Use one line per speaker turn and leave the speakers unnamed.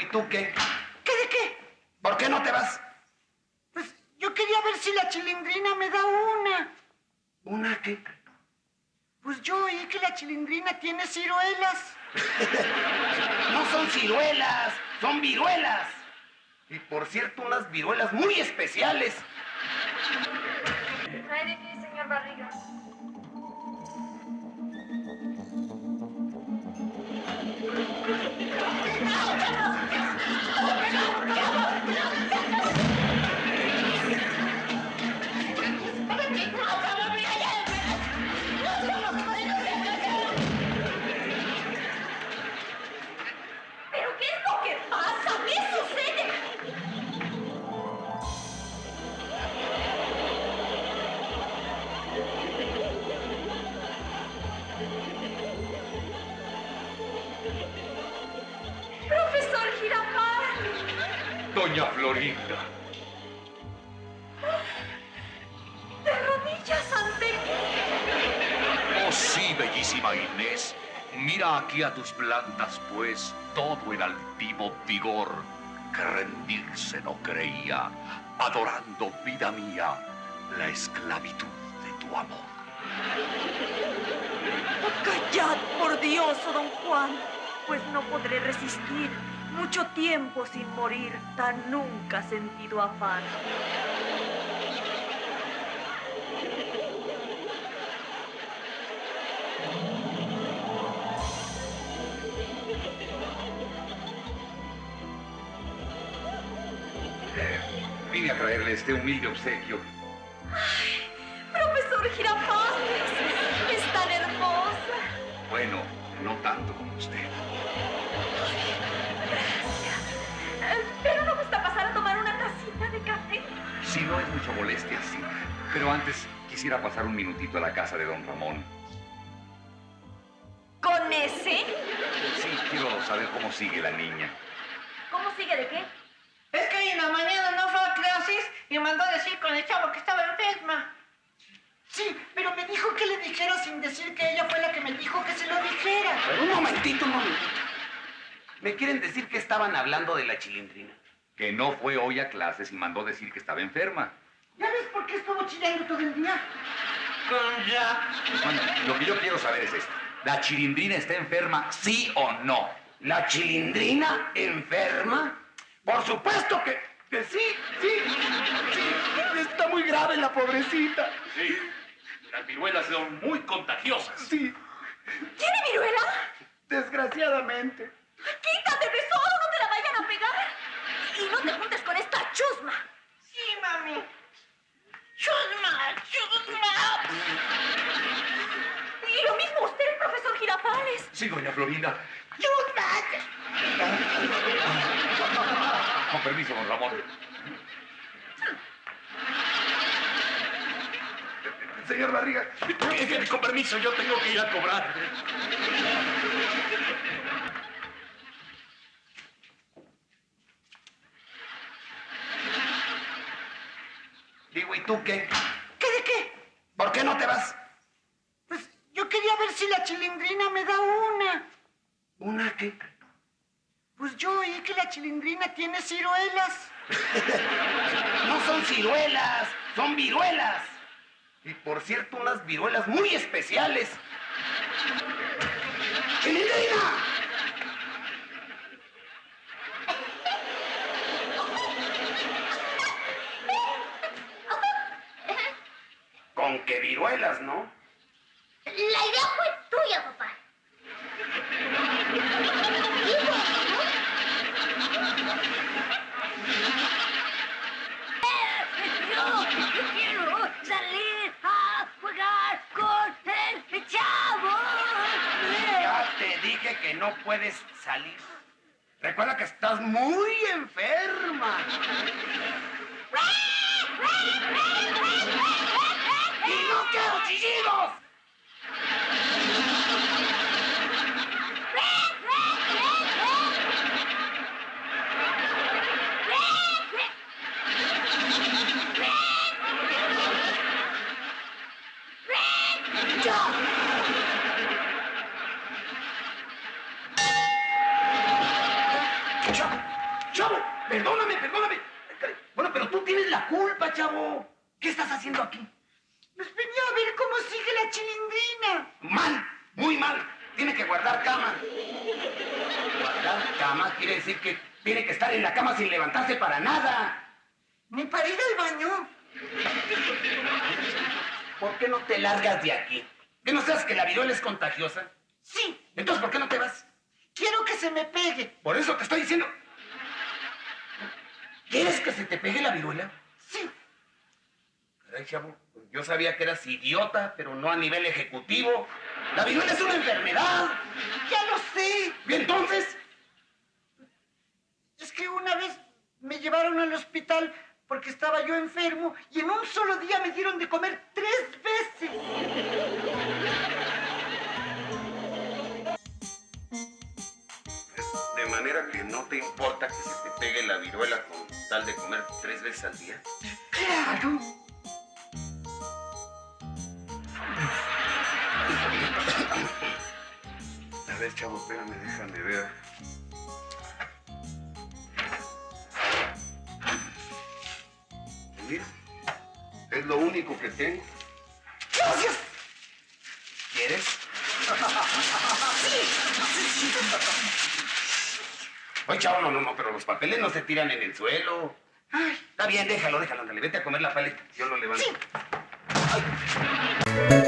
¿y tú qué?
¿Qué de qué?
¿Por qué no te vas?
Pues yo quería ver si la Chilindrina me da una.
¿Una qué?
Pues yo oí que la Chilindrina tiene ciruelas.
No son ciruelas, son viruelas. Y por cierto, unas viruelas muy especiales.
¿Trae de qué, señor Barriga? ¿Pero qué es lo que pasa? ¿Qué sucede? ¡Profesor Girafal!
Doña Florinda.
¡De rodillas ante mí!
Oh, sí, bellísima Inés. Mira aquí a tus plantas, pues, todo el altivo vigor que rendirse no creía, adorando, vida mía, la esclavitud de tu amor.
Callad, por Dios, oh don Juan, pues no podré resistir mucho tiempo sin morir tan nunca sentido afán.
Vine a traerle este humilde obsequio.
Profesor Girafales, es tan hermosa.
Bueno, no tanto como usted.
Pero no gusta pasar a tomar una tacita de café.
Si no es mucha molestia, sí. Pero antes quisiera pasar un minutito a la casa de don Ramón.
¿Con ese?
Sí, quiero saber cómo sigue la niña.
¿Cómo sigue de qué?
Es que hoy en la mañana no fue a clases y mandó a decir con el chavo que estaba enferma. Sí, pero me dijo que le dijera sin decir que ella fue la que me dijo que se lo dijera.
Pero un momentito. ¿Me quieren decir que estaban hablando de la Chilindrina?
Que no fue hoy a clases y mandó decir que estaba enferma.
¿Ya ves por qué estuvo chillando todo el día?
Bueno, lo que yo quiero saber es esto. ¿La Chilindrina está enferma, sí o no?
¿La Chilindrina enferma? Por supuesto que sí. Está muy grave la pobrecita.
Sí. Las viruelas son muy contagiosas.
Sí,
¿Tiene viruela?
desgraciadamente.
Quítate de solo, no te la vayan a pegar. Y no te juntes con esta chusma.
Sí, mami. ¡Chusma!
Y lo mismo usted, profesor Girafales.
Sí, doña Florinda.
¡Chusma!
Con permiso, don Ramón.
Señor Barriga,
Con permiso, yo tengo que ir a cobrar.
digo, ¿y tú qué?
¿Qué de qué?
¿Por qué no te vas?
Pues yo quería ver si la Chilindrina me da una.
¿Una qué?
Pues yo oí que la Chilindrina tiene ciruelas.
No son ciruelas, son viruelas. Y por cierto, unas viruelas muy especiales. ¡Chilindrina! Con que viruelas, ¿no?
La idea fue tuya, papá. Yo quiero salir a jugar con el chavo.
Ya te dije que no puedes salir. Recuerda que estás muy enferma. ¡Y no quiero chillidos! ¡Ya! culpa, chavo. ¿Qué estás haciendo aquí?
Pues venía a ver cómo sigue la chilindrina.
Mal, muy mal. Tiene que guardar cama. Guardar cama quiere decir que tiene que estar en la cama sin levantarse para nada.
Ni para ir al baño.
¿Por qué no te largas de aquí? ¿Que no sabes que la viruela es contagiosa?
Sí,
Entonces, ¿por qué no te vas?
quiero que se me pegue.
Por eso te estoy diciendo. ¿Quieres que se te pegue la viruela?
Sí,
Caray, chavo, yo sabía que eras idiota, pero no a nivel ejecutivo. La viruela es una enfermedad.
ya lo sé.
¿Y entonces?
Es que una vez me llevaron al hospital porque estaba yo enfermo y en un solo día me dieron de comer 3 veces.
De manera que no te importa que se te pegue la viruela con tal de comer 3 veces al día.
¡Claro!
A ver, chavo, espérame, déjame ver. Mira, es lo único que tengo.
¡Gracias!
¿Quieres? Oye, chavo, no, pero los papeles no se tiran en el suelo.
Ay,
Está bien, déjalo, ándale, vete a comer la paleta, yo lo levanto.
sí.
Ay.